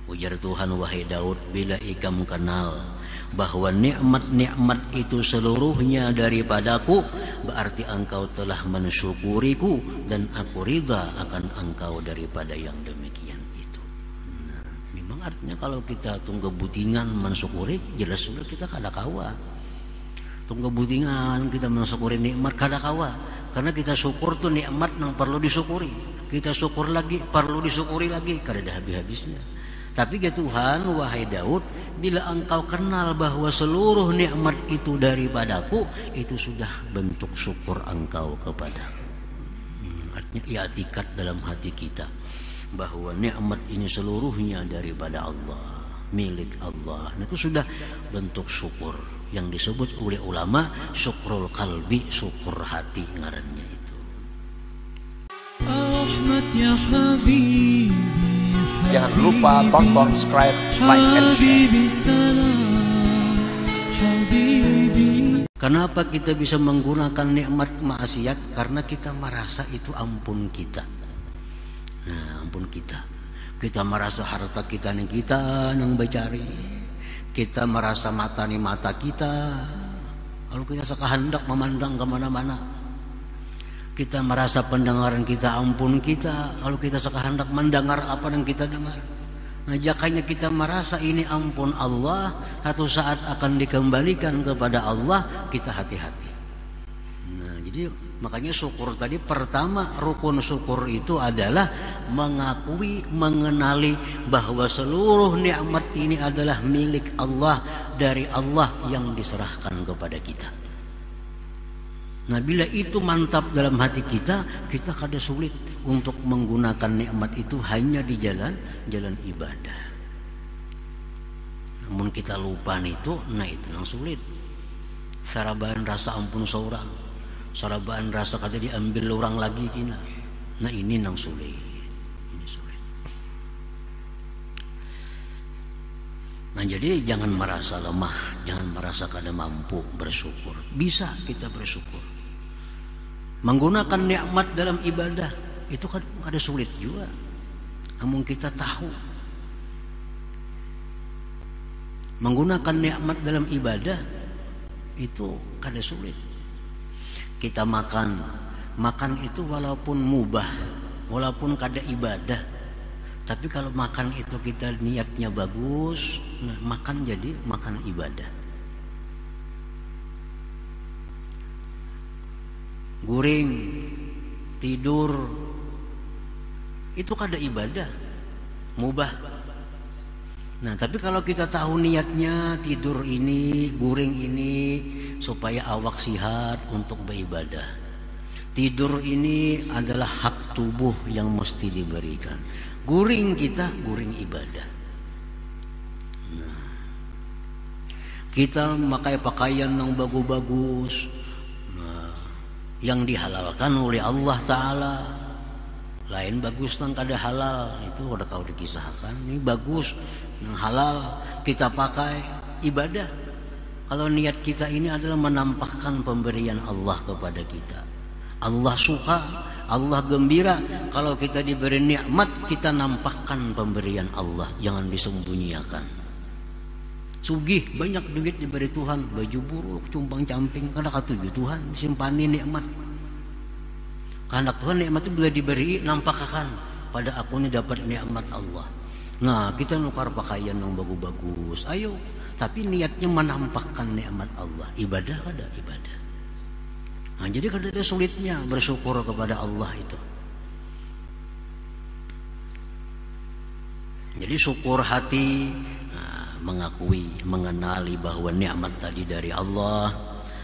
Ujar Tuhan, wahai Daud, bila ikam kenal bahwa nikmat-nikmat itu seluruhnya daripadaku, berarti engkau telah mensyukuriku dan aku ridha akan engkau daripada yang demikian itu. Nah, memang artinya kalau kita tunggu butingan mensyukuri, jelas sudah kita kada kawa. Tunggu butingan kita mensyukuri nikmat kada kawa. Karena kita syukur tuh nikmat yang perlu disyukuri. Kita syukur lagi, perlu disyukuri lagi, kada ada habis-habisnya. Tapi ya Tuhan, wahai Daud, bila engkau kenal bahwa seluruh nikmat itu daripadaku, itu sudah bentuk syukur engkau kepadaku. Artinya i'tikad dalam hati kita bahwa nikmat ini seluruhnya daripada Allah, milik Allah. Nah, itu sudah bentuk syukur yang disebut oleh ulama syukrul qalbi, syukur hati ngarannya itu. Ahmad ya Habibi, jangan lupa tonton, subscribe, like, and share. Kenapa kita bisa menggunakan nikmat maksiat? Karena kita merasa itu ampun kita. Nah, ampun kita. Kita merasa harta kita nih kita yang mencari. Kita merasa mata nih mata kita. Kalau kita sekahendak memandang kemana-mana. Kita merasa pendengaran kita ampun kita. Kalau kita sekahendak mendengar apa yang kita dengar. Nah, jakanya kita merasa ini ampun Allah, satu saat akan dikembalikan kepada Allah, kita hati-hati. Nah, jadi makanya syukur tadi pertama rukun syukur itu adalah mengakui, mengenali bahwa seluruh nikmat ini adalah milik Allah, dari Allah yang diserahkan kepada kita. Nah, bila itu mantap dalam hati kita, kita kada sulit untuk menggunakan nikmat itu hanya di jalan ibadah. Namun kita lupa itu, nah itu yang sulit. Sarabaan rasa ampun seorang, sarabaan rasa kada diambil orang lagi kina. Nah ini yang sulit. Ini sulit. Nah jadi jangan merasa lemah, jangan merasa kada mampu bersyukur. Bisa kita bersyukur. Menggunakan nikmat dalam ibadah itu kan ada sulit juga. Namun kita tahu menggunakan nikmat dalam ibadah itu kada sulit. Kita makan itu walaupun mubah, walaupun kada ibadah, tapi kalau makan itu kita niatnya bagus, nah makan jadi makan ibadah. Guring, tidur, itu kada ibadah, mubah. Nah, tapi kalau kita tahu niatnya tidur ini, guring ini supaya awak sihat untuk beribadah. Tidur ini adalah hak tubuh yang mesti diberikan. Guring kita, guring ibadah. Nah, kita memakai pakaian yang bagus-bagus, yang dihalalkan oleh Allah Ta'ala. Lain bagus nang kada halal, itu udah kau dikisahkan. Ini bagus nang halal kita pakai ibadah. Kalau niat kita ini adalah menampakkan pemberian Allah kepada kita, Allah suka, Allah gembira kalau kita diberi nikmat, kita nampakkan pemberian Allah, jangan disembunyikan. Sugih banyak duit diberi Tuhan, baju buruk, cumpang camping, kada katuju Tuhan simpani nikmat. Karena Tuhan nikmat itu bila diberi nampakkan pada aku ini dapat nikmat Allah. Nah, kita nukar pakaian yang bagus-bagus, ayo. Tapi niatnya menampakkan nikmat Allah. Ibadah kada ibadah. Nah, jadi kada ada sulitnya bersyukur kepada Allah itu. Jadi syukur hati, mengakui, mengenali bahwa nikmat tadi dari Allah.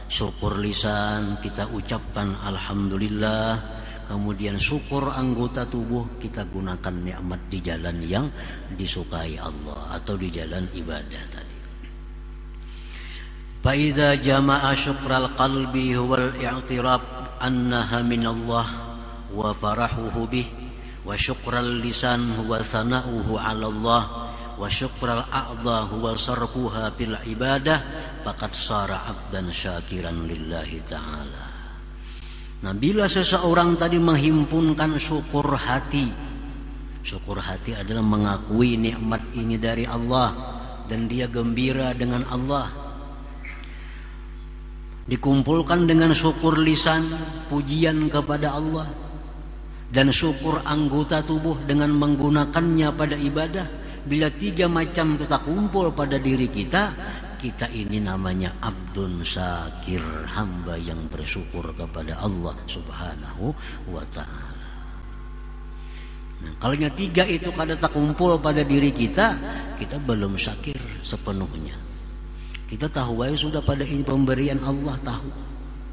Syukur lisan, kita ucapkan alhamdulillah. Kemudian syukur anggota tubuh, kita gunakan nikmat di jalan yang disukai Allah atau di jalan ibadah tadi. Fa idza jama'a syukral qalbi huwal i'tiraf annaha minallah wa farahuhu bih, wa syukral lisan huwa sana'uhu 'ala Allah, wa syukral a'dha huwa sarfuha bil ibadah, faqad sara 'abdan syakiran lillahi ta'ala. Nah, bila seseorang tadi menghimpunkan syukur hati Syukur hati adalah mengakui nikmat ini dari Allah dan dia gembira dengan Allah. Dikumpulkan dengan syukur lisan, pujian kepada Allah, dan syukur anggota tubuh dengan menggunakannya pada ibadah. Bila 3 macam itu tak kumpul pada diri kita, kita ini namanya abdun syakir, hamba yang bersyukur kepada Allah subhanahu wa ta'ala. Nah, kalau 3 itu kada tak kumpul pada diri kita, kita belum syakir sepenuhnya. Kita tahu aja sudah pada ini pemberian Allah,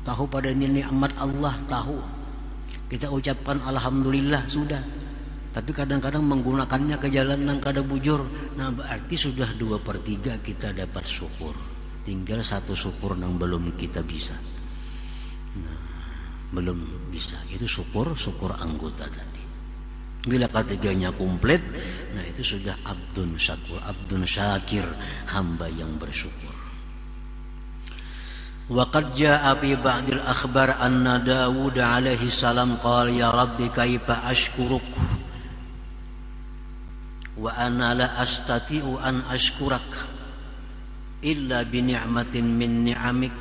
tahu pada ini nikmat Allah, tahu. Kita ucapkan alhamdulillah sudah. Tapi kadang-kadang menggunakannya ke jalan yang kada bujur. Nah, berarti sudah 2/3 kita dapat syukur. Tinggal 1 syukur yang belum kita bisa. Nah, belum bisa. Itu syukur anggota tadi. Bila ketiganya komplit, nah itu sudah abdun syakur, abdun syakir, hamba yang bersyukur. Wa qad jaa'a fi ba'dil akhbar anna Daud alaihi salam qala ya rabbi kaifa ashkuruk wa ana la astati'u an ashkurak illa bi ni'matin min ni'amik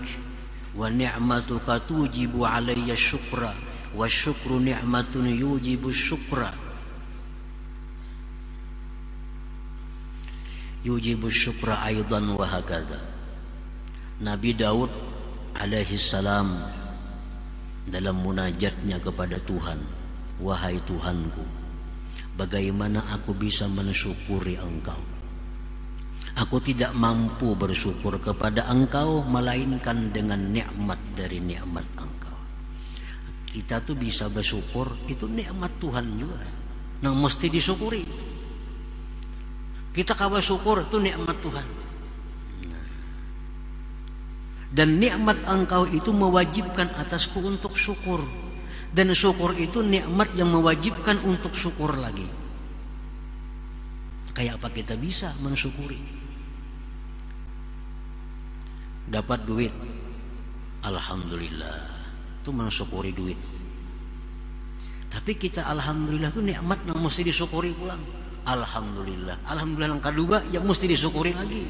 wa ni'matuka tujibu alayya syukra wa syukru ni'matun yujibu syukra aidan wa hakadha. Nabi Daud alaihi salam dalam munajatnya kepada Tuhan, wahai Tuhanku, bagaimana aku bisa mensyukuri Engkau? Aku tidak mampu bersyukur kepada Engkau melainkan dengan nikmat dari nikmat Engkau. Kita tuh bisa bersyukur, itu nikmat Tuhan juga, yang mesti disyukuri. Kita kabar syukur itu nikmat Tuhan. Dan nikmat Engkau itu mewajibkan atasku untuk syukur. Dan syukur itu nikmat yang mewajibkan untuk syukur lagi. Kayak apa kita bisa mensyukuri? Dapat duit, alhamdulillah, itu mensyukuri duit. Tapi kita alhamdulillah itu nikmat yang mesti disyukuri pulang. Alhamdulillah yang kedua yang mesti disyukuri lagi.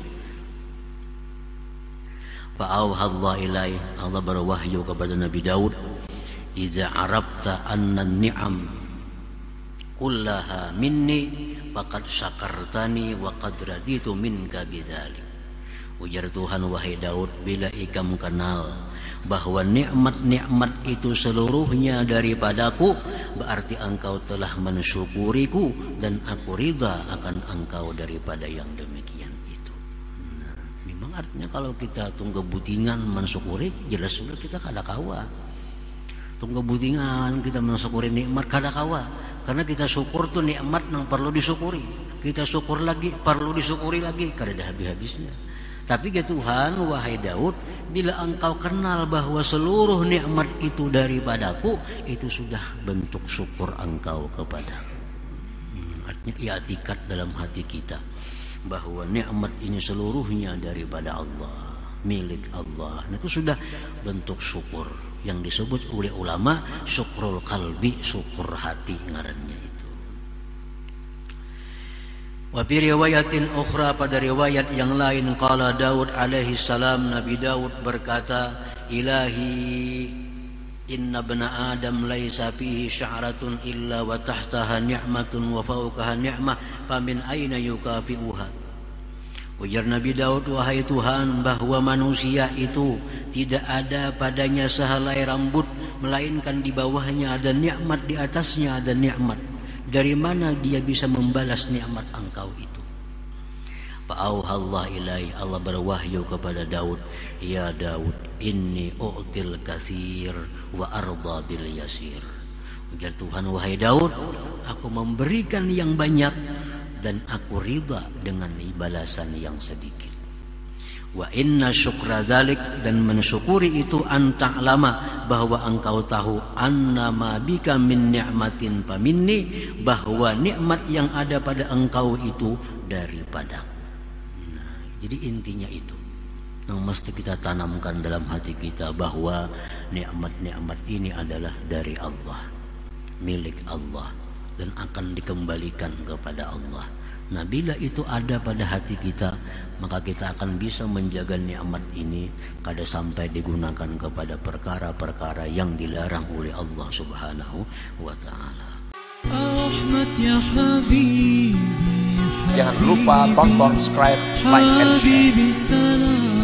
Fa'auhallah ilaih, Allah berwahyu kepada Nabi Daud, idza arabta anna ni'am kullaha minni faqad syakartani wa qad raditu minka bidzalik. Ujar Tuhan, wahai Daud, bila ikam kenal bahwa nikmat-nikmat itu seluruhnya daripadaku, berarti engkau telah mensyukuriku dan aku ridha akan engkau daripada yang demikian itu. Nah, memang artinya kalau kita tunggu butingan mensyukuri, jelas sudah kita kada kawa. Tunggu butingan kita mensyukuri nikmat kada kawa. Karena kita syukur tuh nikmat yang perlu disyukuri. Kita syukur lagi, perlu disyukuri lagi, kada ada habis-habisnya. Tapi ya Tuhan, wahai Daud, bila engkau kenal bahwa seluruh nikmat itu daripadaku, itu sudah bentuk syukur engkau kepadaku. Artinya i'tikad dalam hati kita bahwa nikmat ini seluruhnya daripada Allah, milik Allah. Nah, itu sudah bentuk syukur yang disebut oleh ulama syukrul qalbi, syukur hati ngarannya itu. Wa bi riwayatin ukhra, pada riwayat yang lain, qala Daud alaihi salam, Nabi Daud berkata, ilahi inna bna adam laisa fihi sya'ratun illa wa tahtaha ni'matun wa fawqaha ni'mah famin aina yukafi'uha. Ujar Nabi Daud, wahai Tuhan, bahwa manusia itu tidak ada padanya sehelai rambut melainkan di bawahnya ada nikmat, di atasnya ada nikmat. Dari mana dia bisa membalas nikmat engkau itu? Fa'auhallah ilaih, Allah berwahyu kepada Daud, ya Daud, inni u'til katsir wa arda bil yasir. Ujar Tuhan, wahai Daud, aku memberikan yang banyak dan aku ridha dengan balasan yang sedikit. Wa inna syukra dzalik, dan mensyukuri itu anta'lama, bahwa engkau tahu, annama bika min ni'matin faminni, bahwa nikmat yang ada pada engkau itu daripadaku. Nah, jadi intinya itu yang mesti kita tanamkan dalam hati kita, bahwa nikmat-nikmat ini adalah dari Allah, milik Allah. dan akan dikembalikan kepada Allah. Nah, bila itu ada pada hati kita, maka kita akan bisa menjaga nikmat ini kada sampai digunakan kepada perkara-perkara yang dilarang oleh Allah Subhanahu wa taala. Jangan lupa tonton, subscribe, like, and share.